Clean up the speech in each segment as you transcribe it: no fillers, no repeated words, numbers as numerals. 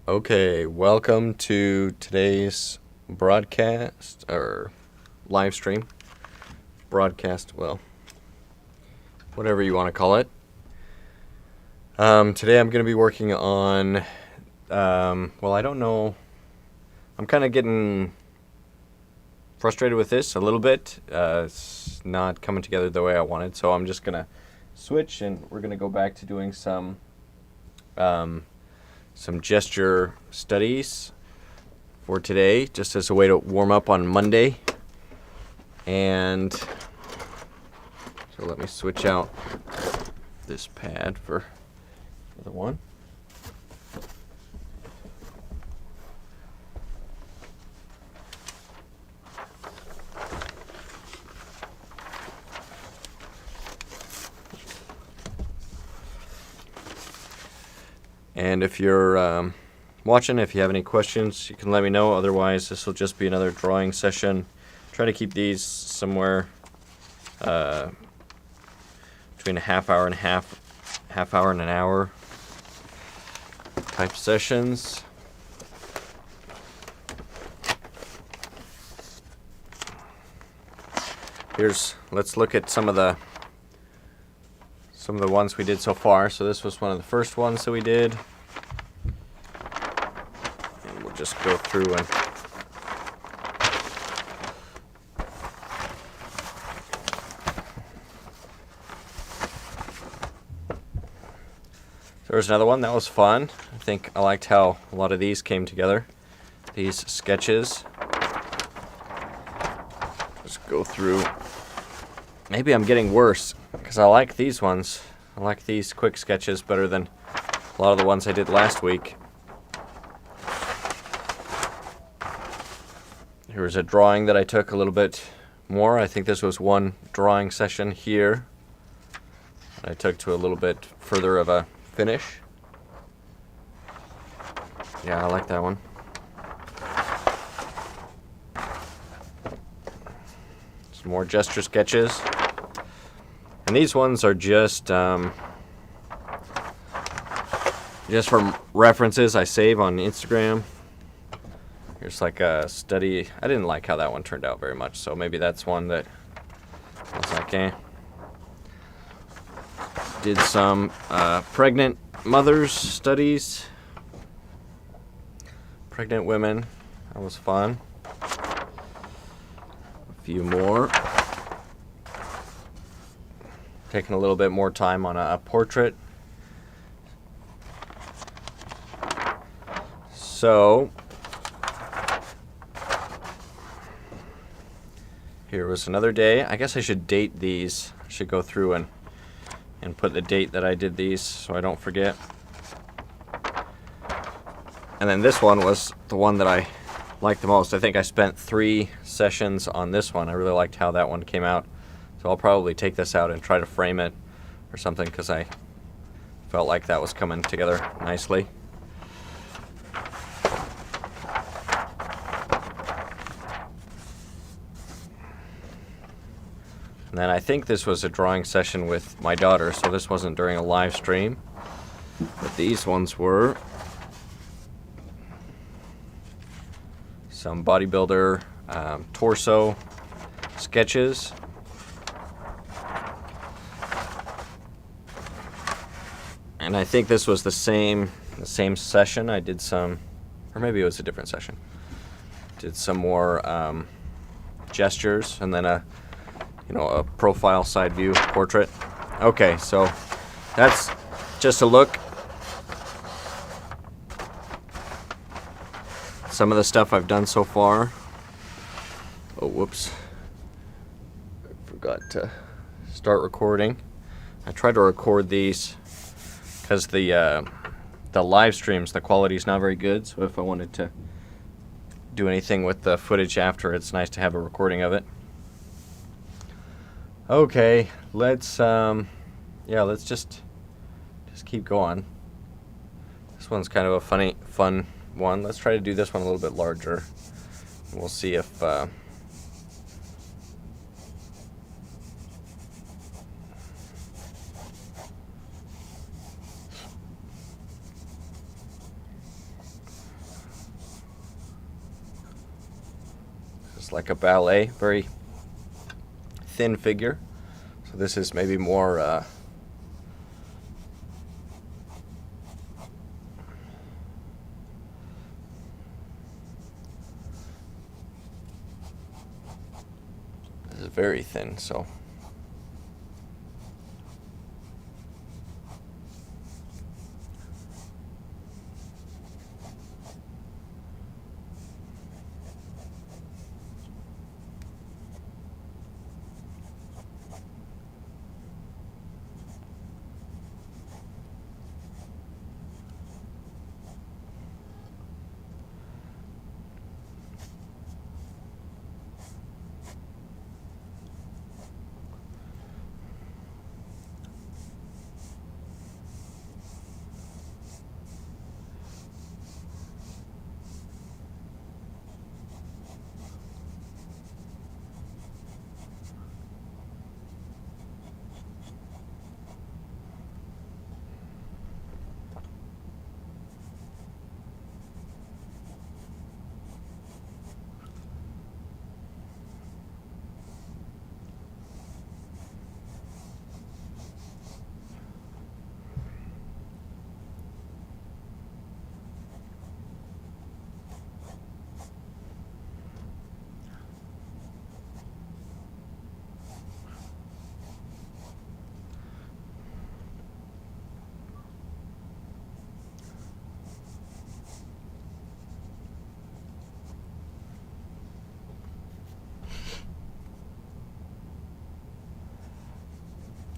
Okay, welcome to today's broadcast, or live stream. Broadcast, well, whatever you want to call it. Today I'm going to be working on, well, I don't know. I'm kind of getting frustrated with this a little bit. It's not coming together the way I wanted, so I'm just going to switch, and we're going to go back to doing some gesture studies for today, just as a way to warm up on Monday. And so let me switch out this pad for the other one. And if you're watching, if you have any questions, you can let me know. Otherwise, this will just be another drawing session. Try to keep these somewhere between a half hour and an hour type sessions. Let's look at some of the ones we did so far. So this was one of the first ones that we did. And we'll just go through and there was another one that was fun. I think I liked how a lot of these came together. These sketches. Just go through. Maybe I'm getting worse because I like these ones. I like these quick sketches better than a lot of the ones I did last week. Here was a drawing that I took a little bit more. I think this was one drawing session here. I took to a little bit further of a finish. Yeah, I like that one. Some more gesture sketches. And these ones are just from references I save on Instagram. Here's like a study. I didn't like how that one turned out very much, so maybe that's one that I was like, eh. Did some pregnant mothers studies. Pregnant women. That was fun. A few more. Taking a little bit more time on a portrait. So here was another day. I guess I should date these. I should go through and put the date that I did these so I don't forget. And then this one was the one that I liked the most. I think I spent 3 sessions on this one. I really liked how that one came out. So I'll probably take this out and try to frame it or something because I felt like that was coming together nicely. And then I think this was a drawing session with my daughter, so this wasn't during a live stream. But these ones were some bodybuilder torso sketches. And I think this was the same session. I did some, or maybe it was a different session. Did some more gestures, and then a profile side view portrait. Okay, so that's just a look. Some of the stuff I've done so far. Oh, whoops. I forgot to start recording. I tried to record these because the live streams, the quality is not very good, so if I wanted to do anything with the footage after, it's nice to have a recording of it. Okay, let's just keep going. This one's kind of a fun one. Let's try to do this one a little bit larger. We'll see if It's like a ballet, very thin figure. So this is maybe more this is very thin, so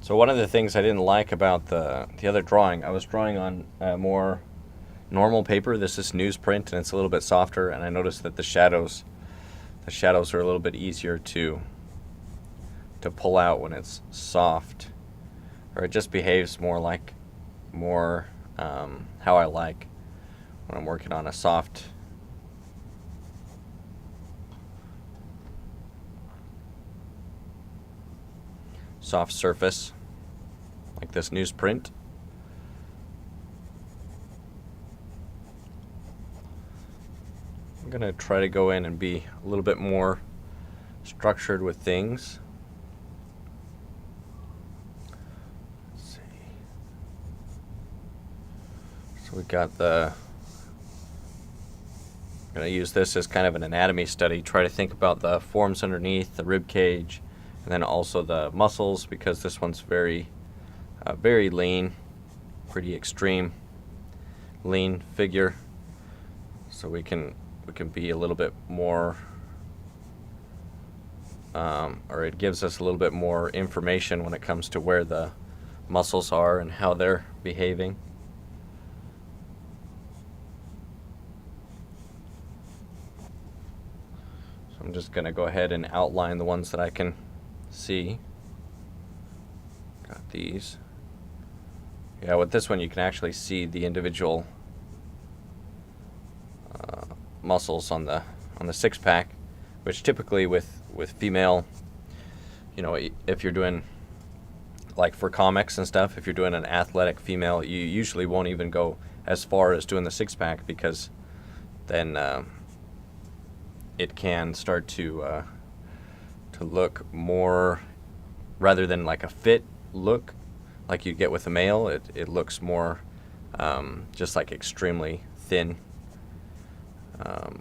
so one of the things I didn't like about the other drawing, I was drawing on more normal paper. This is newsprint and it's a little bit softer, and I noticed that the shadows are a little bit easier to pull out when it's soft, or it just behaves more how I like when I'm working on a soft surface like this newsprint. I'm gonna try to go in and be a little bit more structured with things. Let's see. So we got I'm gonna use this as kind of an anatomy study, try to think about the forms underneath, the rib cage, and then also the muscles, because this one's very lean, pretty extreme lean figure. So we can be a little bit more, or it gives us a little bit more information when it comes to where the muscles are and how they're behaving. So I'm just going to go ahead and outline the ones that I can see. Got these. Yeah, with this one you can actually see the individual muscles on the six-pack, which typically with female, you know, if you're doing like for comics and stuff, if you're doing an athletic female, you usually won't even go as far as doing the six-pack, because then it can start to look more, rather than like a fit look like you get with a male, it looks more just like extremely thin,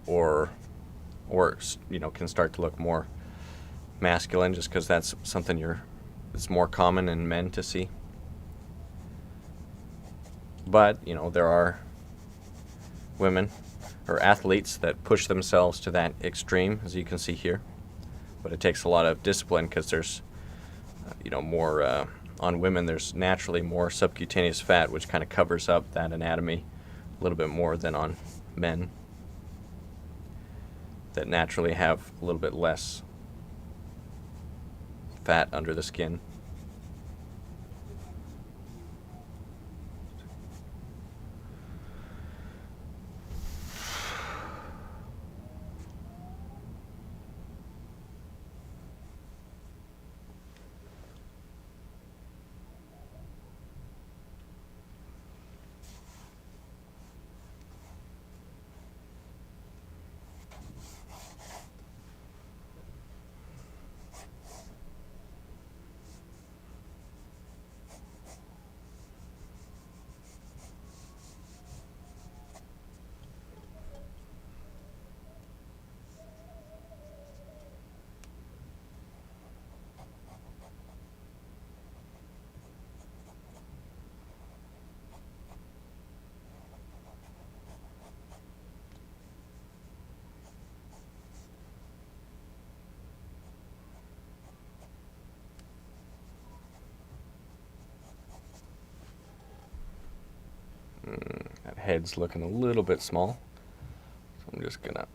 or you know, can start to look more masculine, just because that's something it's more common in men to see. But you know, there are women or athletes that push themselves to that extreme, as you can see here. But it takes a lot of discipline, because there's you know, more on women, there's naturally more subcutaneous fat, which kind of covers up that anatomy a little bit more than on men that naturally have a little bit less fat under the skin. That head's looking a little bit small, so I'm just gonna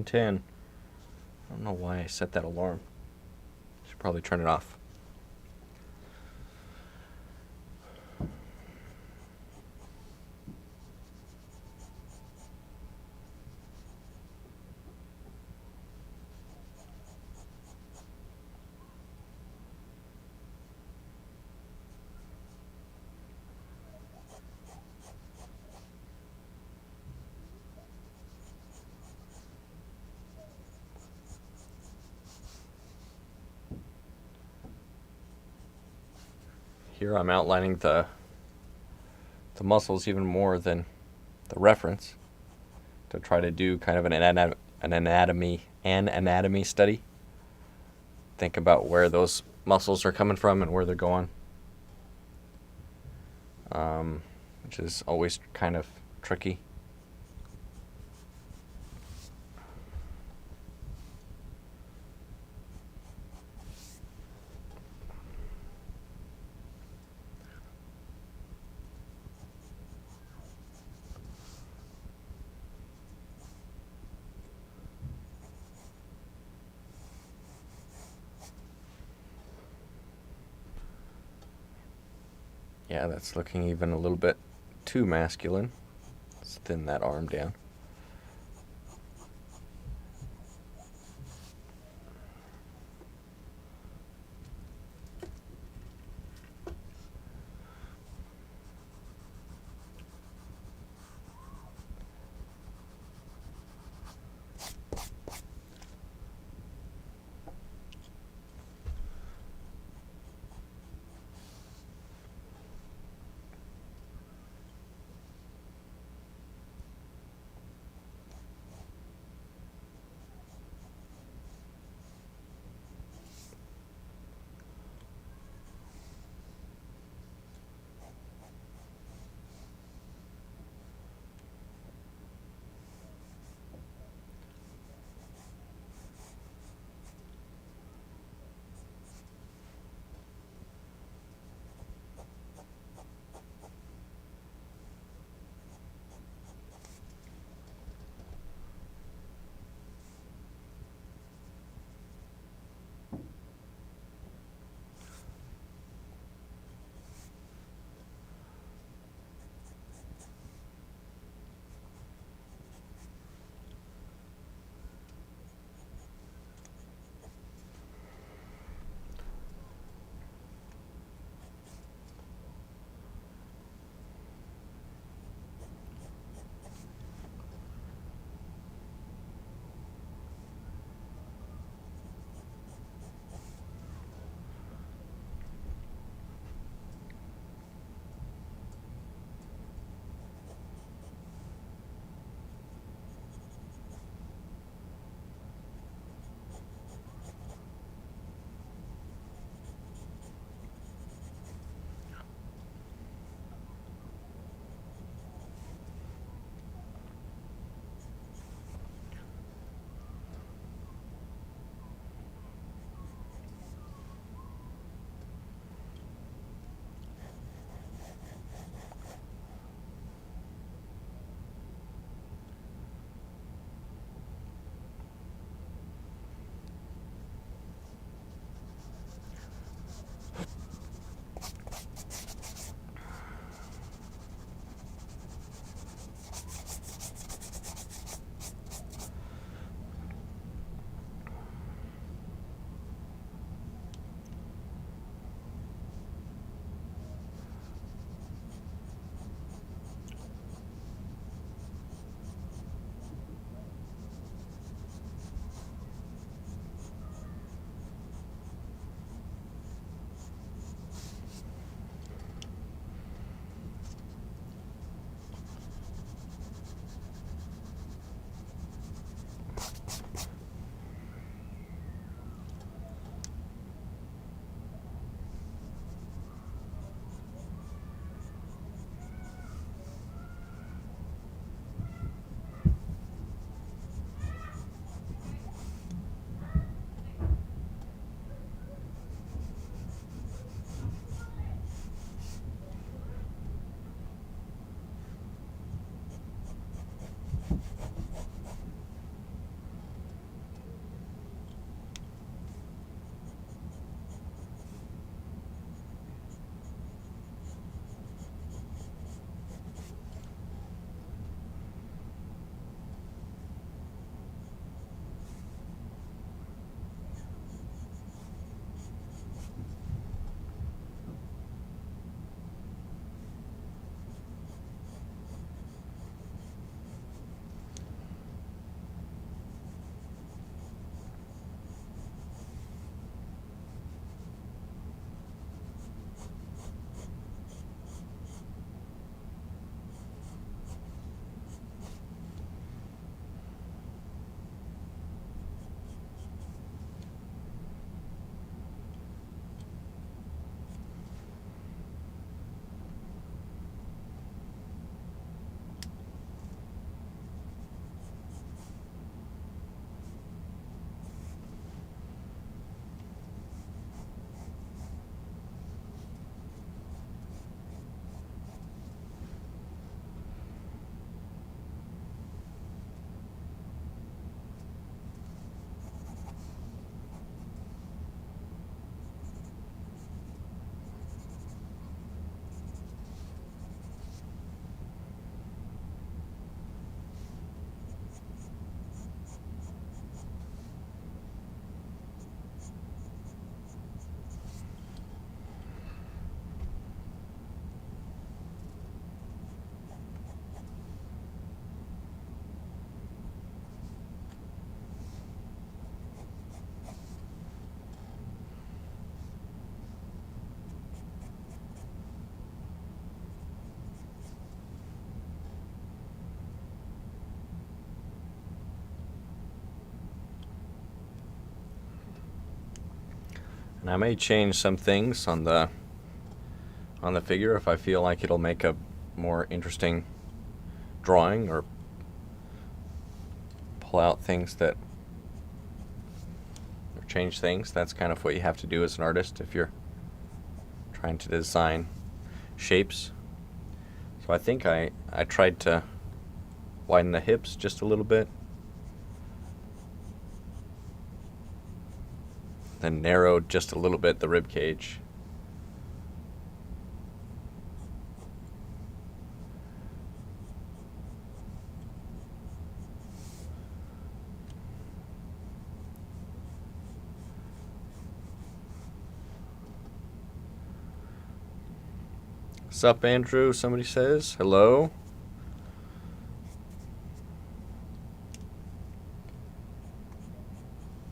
ten. I don't know why I set that alarm. Should probably turn it off. Here I'm outlining the muscles even more than the reference to try to do kind of an anatomy study. Think about where those muscles are coming from and where they're going, which is always kind of tricky. Yeah, that's looking even a little bit too masculine. Let's thin that arm down. And I may change some things on the figure if I feel like it'll make a more interesting drawing, or pull out things that, or change things. That's kind of what you have to do as an artist if you're trying to design shapes. So I think I tried to widen the hips just a little bit, then narrowed just a little bit the rib cage. Sup, Andrew? Somebody says hello.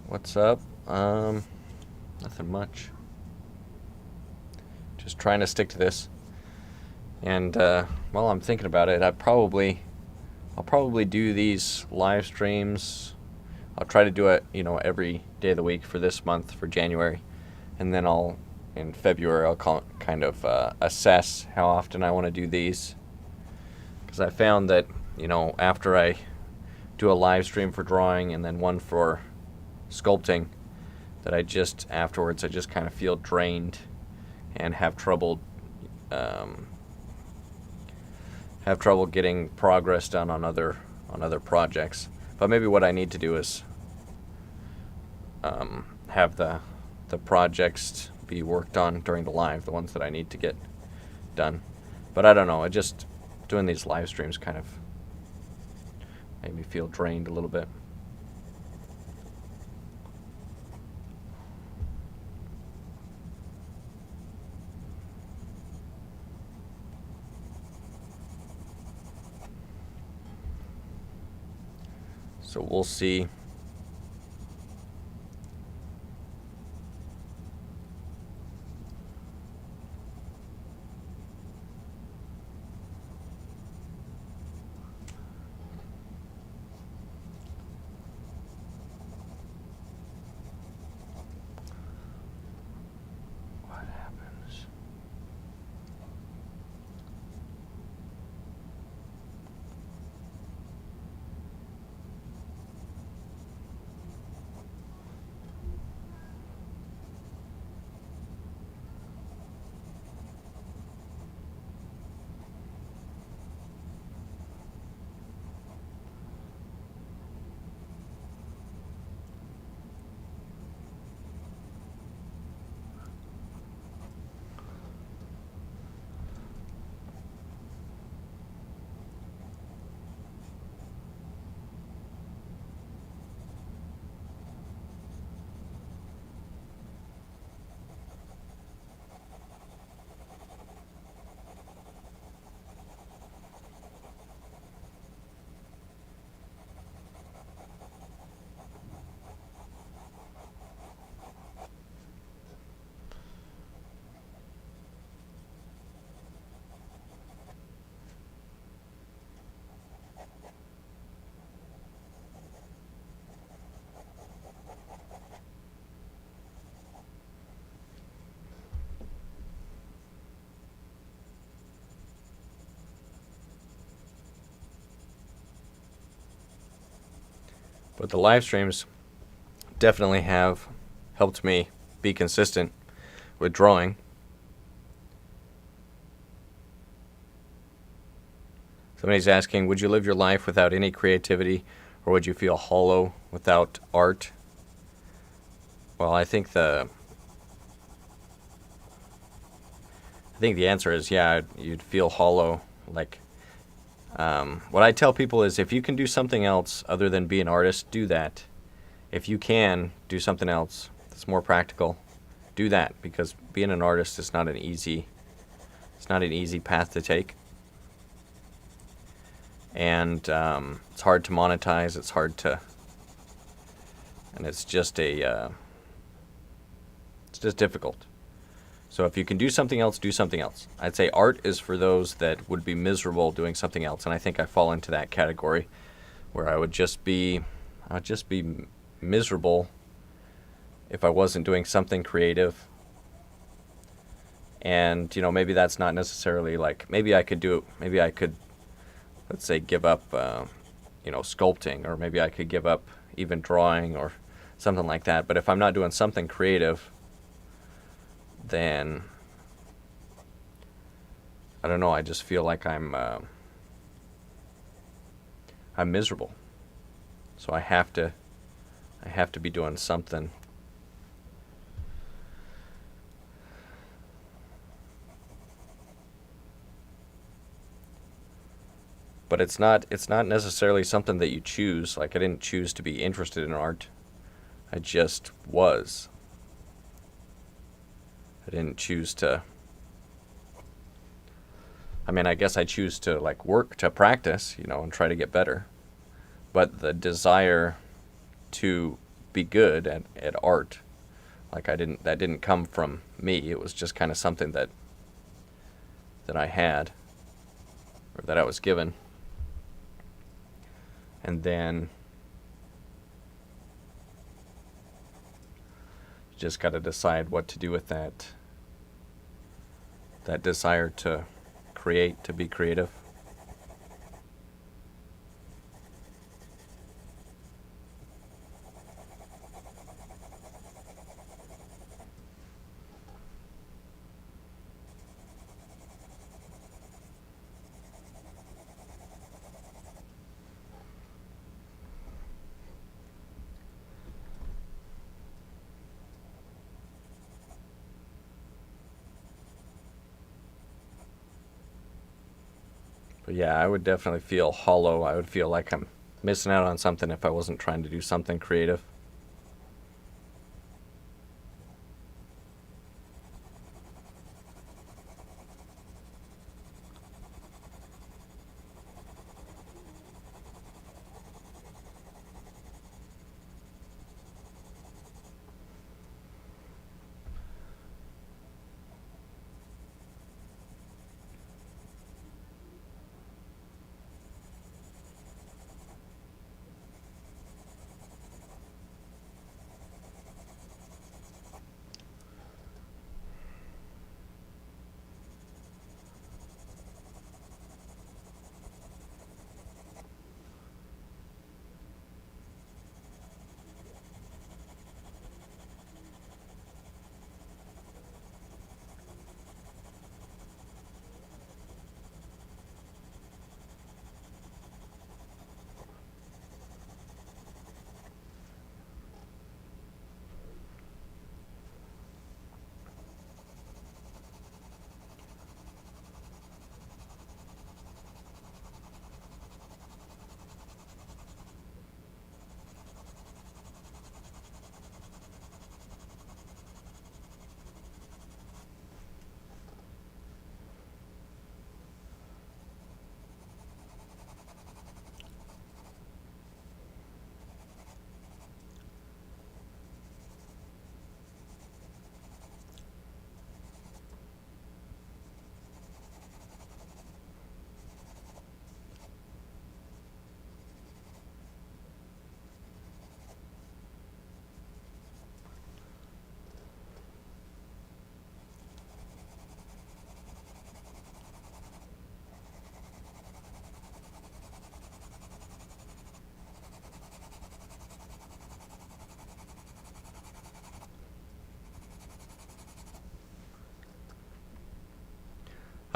What's up? Nothing much. Just trying to stick to this. And while I'm thinking about it, I'll probably do these live streams. I'll try to do it, every day of the week for this month, for January, and then in February I'll kind of assess how often I want to do these, because I found that after I do a live stream for drawing and then one for sculpting, that afterwards I just kind of feel drained and have trouble getting progress done on other projects. But maybe what I need to do is have the projects be worked on during the live, the ones that I need to get done. But I don't know, doing these live streams kind of made me feel drained a little bit. So we'll see. What happens? But the live streams definitely have helped me be consistent with drawing. Somebody's asking, would you live your life without any creativity, or would you feel hollow without art? Well, I think the answer is yeah, you'd feel hollow. Like, what I tell people is, if you can do something else other than be an artist, do that. If you can do something else that's more practical, do that, because being an artist is not an easy path to take. And it's hard to monetize. It's just difficult. So if you can do something else, do something else. I'd say art is for those that would be miserable doing something else, and I think I fall into that category, where I would just be miserable if I wasn't doing something creative. And, maybe that's not necessarily like, maybe I could, let's say, give up, sculpting, or maybe I could give up even drawing or something like that. But if I'm not doing something creative, then I don't know, I just feel like I'm miserable. So I have to be doing something. But it's not necessarily something that you choose. Like, I didn't choose to be interested in art. I just was. I didn't choose to. I mean, I guess I choose to like work to practice, and try to get better. But the desire to be good at art, like that didn't come from me. It was just kind of something that I had, or that I was given. And then you just got to decide what to do with that desire to create, to be creative. But yeah, I would definitely feel hollow. I would feel like I'm missing out on something if I wasn't trying to do something creative.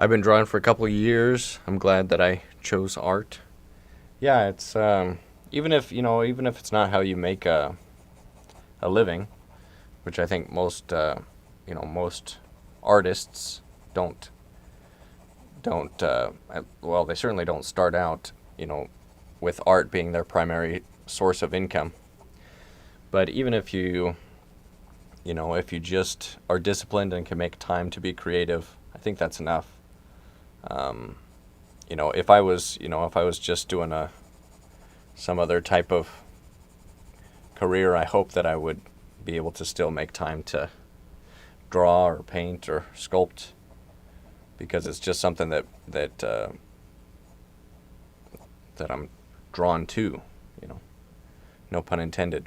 I've been drawing for a couple of years. I'm glad that I chose art. Yeah, it's even if it's not how you make a living, which I think most artists don't well, they certainly don't start out, with art being their primary source of income. But even if if you just are disciplined and can make time to be creative, I think that's enough. If I was just doing some other type of career, I hope that I would be able to still make time to draw or paint or sculpt, because it's just something that I'm drawn to, no pun intended.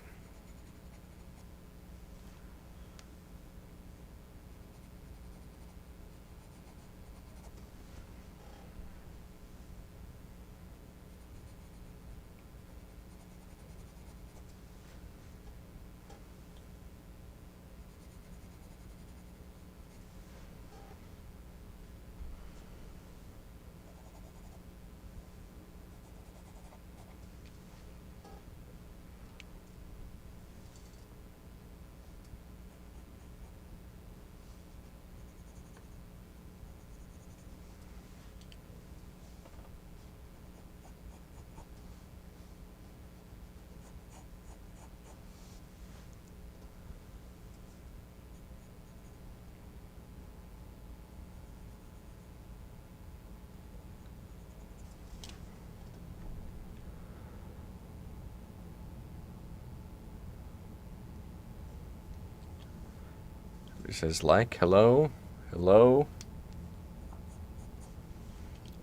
It says like, hello, hello,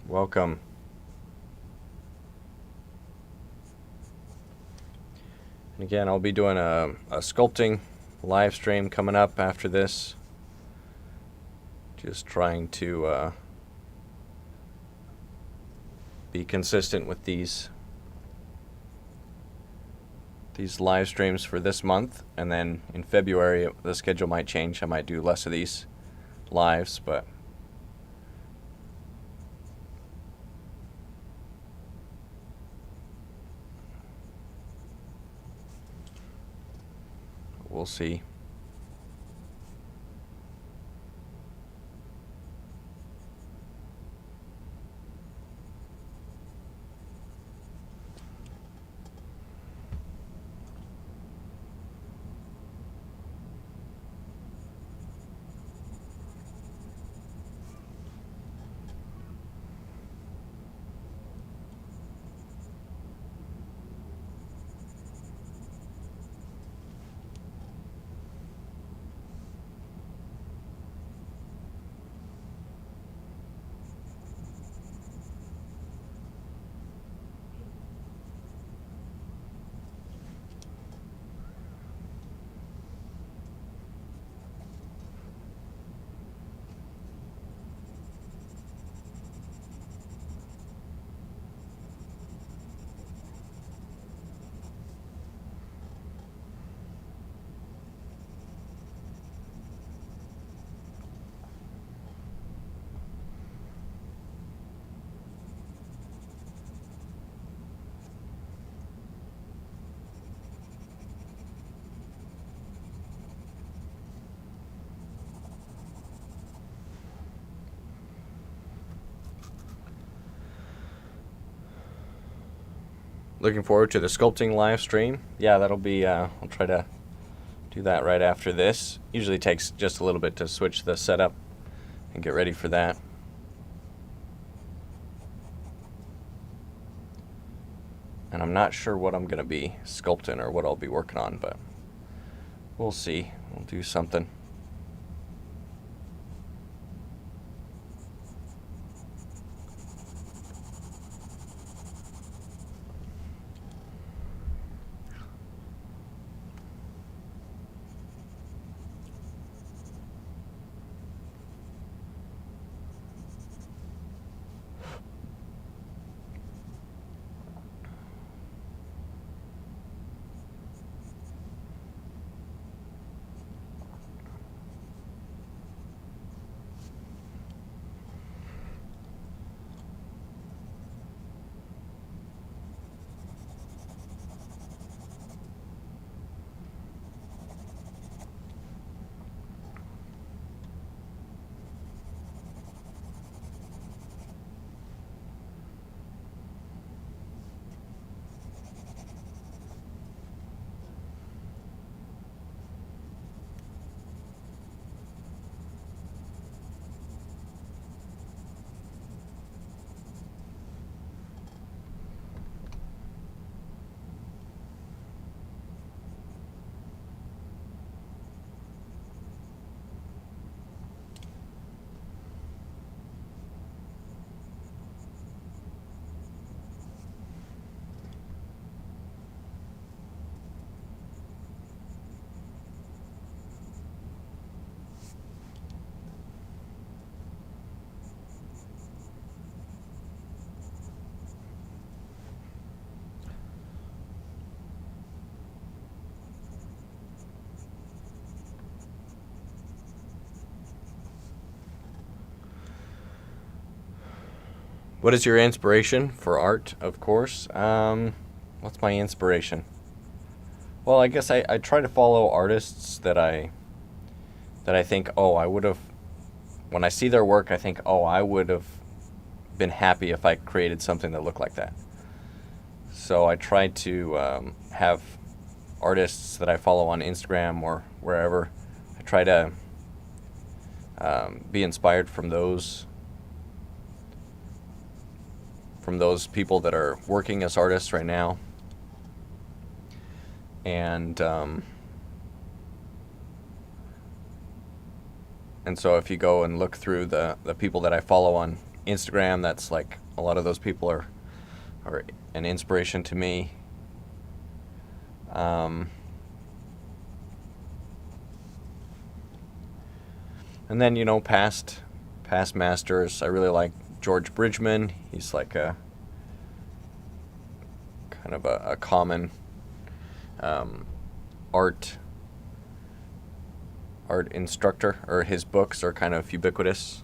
welcome. And again, I'll be doing a sculpting live stream coming up after this. Just trying to be consistent with these live streams for this month, and then in February the schedule might change. I might do less of these lives, but we'll see. Looking forward to the sculpting live stream. Yeah, that'll be, I'll try to do that right after this. Usually takes just a little bit to switch the setup and get ready for that. And I'm not sure what I'm going to be sculpting or what I'll be working on, but we'll see. We'll do something. What is your inspiration for art, of course? What's my inspiration? Well, I guess I try to follow artists that I think, oh, I would have, when I see their work, I think, oh, I would have been happy if I created something that looked like that. So I try to have artists that I follow on Instagram or wherever. I try to be inspired from those people that are working as artists right now. And And so if you go and look through the people that I follow on Instagram, that's like a lot of those people are an inspiration to me. And then, you know, past masters, I really like George Bridgman. He's like a kind of a common art instructor, or his books are kind of ubiquitous.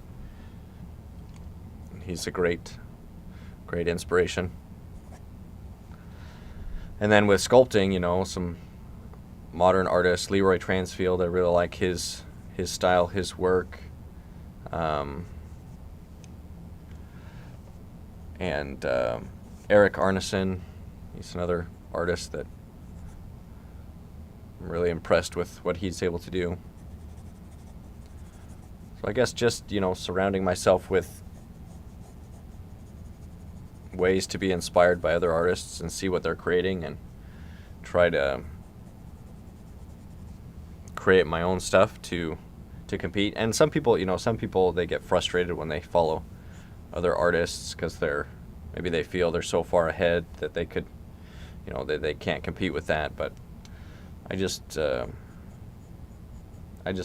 He's a great inspiration. And then with sculpting, you know, some modern artists, Leroy Transfield, I really like his style, his work. And Eric Arneson, he's another artist that I'm really impressed with what he's able to do. So I guess just, you know, surrounding myself with ways to be inspired by other artists and see what they're creating and try to create my own stuff to compete. And some people, you know, they get frustrated when they follow other artists because maybe they feel they're so far ahead that they could, you know, they can't compete with that. But I just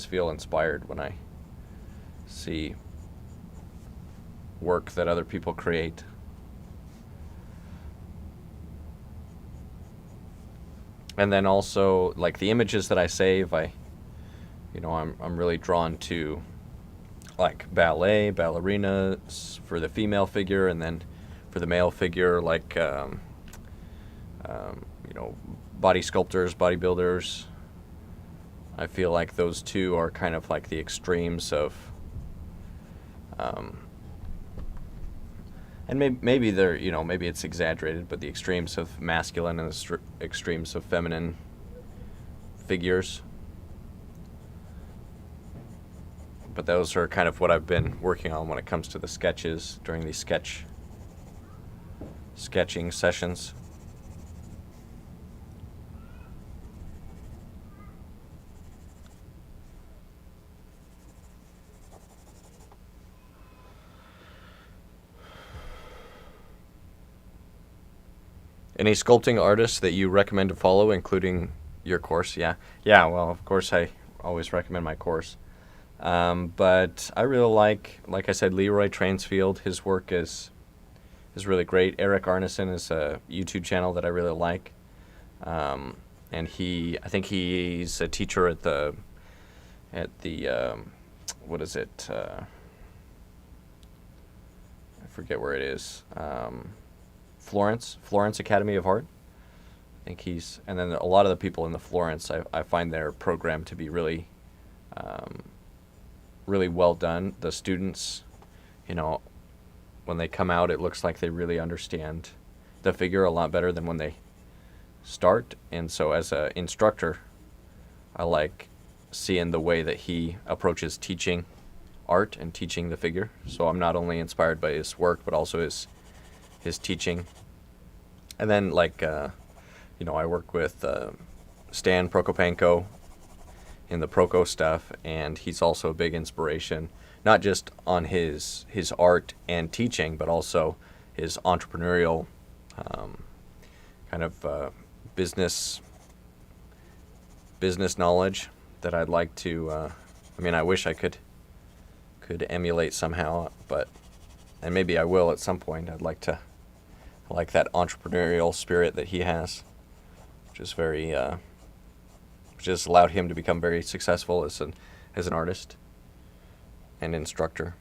feel inspired when I see work that other people create. And then also, like, the images that I save, I'm really drawn to, like, ballerinas for the female figure, and then for the male figure, like, you know, body sculptors, bodybuilders. I feel like those two are kind of like the extremes of, and maybe they're, you know, maybe it's exaggerated, but the extremes of masculine and the extremes of feminine figures. But those are kind of what I've been working on when it comes to the sketches during these sketching sessions. Any sculpting artists that you recommend to follow, including your course? Yeah, well, of course, I always recommend my course. But I really like I said, Leroy Transfield. His work is really great. Eric Arneson is a YouTube channel that I really like. And I think he's a teacher at the what is it? I forget where it is. Florence Academy of Art. I think and then a lot of the people in the Florence, I find their program to be really, really well done. The students, you know, when they come out, it looks like they really understand the figure a lot better than when they start. And so as an instructor, I like seeing the way that he approaches teaching art and teaching the figure. So I'm not only inspired by his work, but also his teaching. And then, like, you know, I work with Stan Prokopenko in the Proko stuff, and he's also a big inspiration, not just on his art and teaching, but also his entrepreneurial kind of business knowledge that I'd like to. I wish I could emulate somehow, and maybe I will at some point. I'd like to. I like that entrepreneurial spirit that he has, which is which has allowed him to become very successful as an artist and instructor.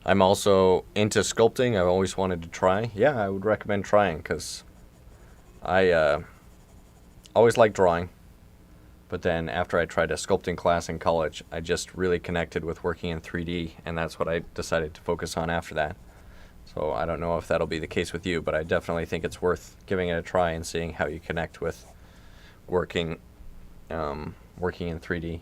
I'm also into sculpting. I've always wanted to try. Yeah, I would recommend trying because I always liked drawing. But then after I tried a sculpting class in college, I just really connected with working in 3D, and that's what I decided to focus on after that. So I don't know if that'll be the case with you, but I definitely think it's worth giving it a try and seeing how you connect with working in 3D.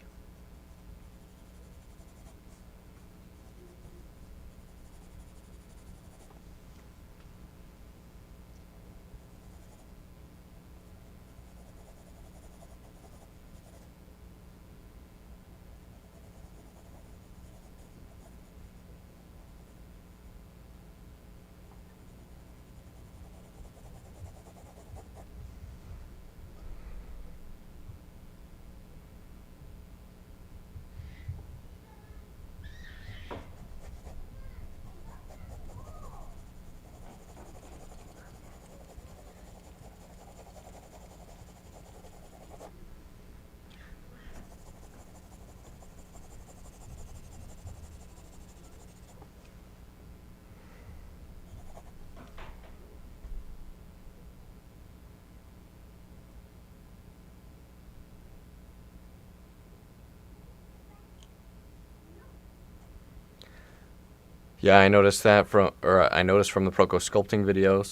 Yeah, I noticed that from the Proco sculpting video.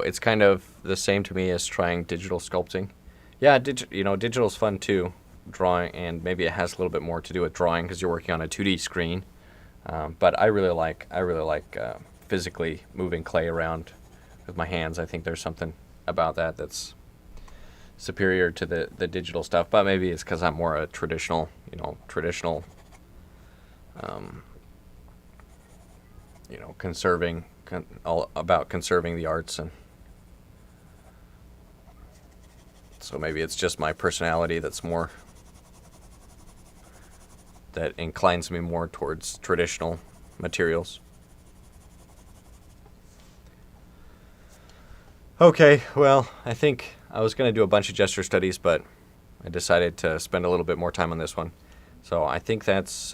It's kind of the same to me as trying digital sculpting. Yeah, digital's fun too, drawing, and maybe it has a little bit more to do with drawing because you're working on a 2D screen. But I really like physically moving clay around with my hands. I think there's something about that that's superior to the digital stuff. But maybe it's because I'm more a traditional, all about conserving the arts, and so maybe it's just my personality that inclines me more towards traditional materials. Okay, well, I think I was going to do a bunch of gesture studies, but I decided to spend a little bit more time on this one. So I think that's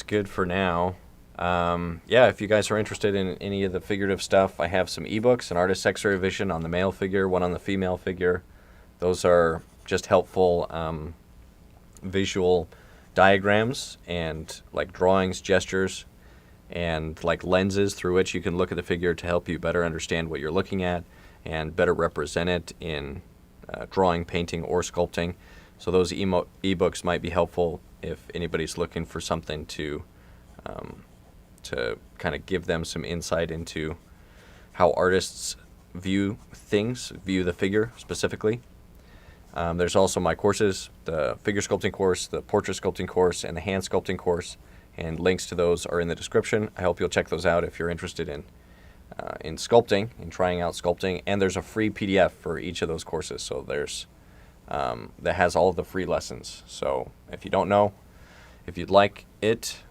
good for now. Yeah, if you guys are interested in any of the figurative stuff, I have some ebooks, an artist's X-ray vision on the male figure, one on the female figure. Those are just helpful visual diagrams and like drawings, gestures, and like lenses through which you can look at the figure to help you better understand what you're looking at and better represent it in drawing, painting, or sculpting. So those ebooks might be helpful if anybody's looking for something to kind of give them some insight into how artists view the figure specifically. There's also my courses, the figure sculpting course, the portrait sculpting course, and the hand sculpting course, and links to those are in the description. I hope you'll check those out if you're interested in sculpting, in trying out sculpting. And there's a free PDF for each of those courses, so there's that has all of the free lessons. So if you don't know, if you'd like it,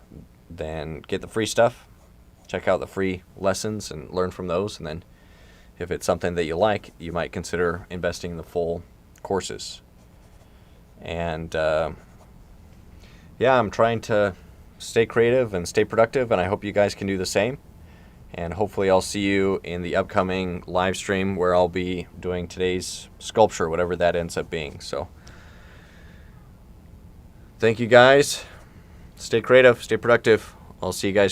then get the free stuff, check out the free lessons and learn from those, and then if it's something that you like, you might consider investing in the full courses. And yeah, I'm trying to stay creative and stay productive, and I hope you guys can do the same. And hopefully I'll see you in the upcoming live stream where I'll be doing today's sculpture, whatever that ends up being. So thank you guys. Stay creative, stay productive. I'll see you guys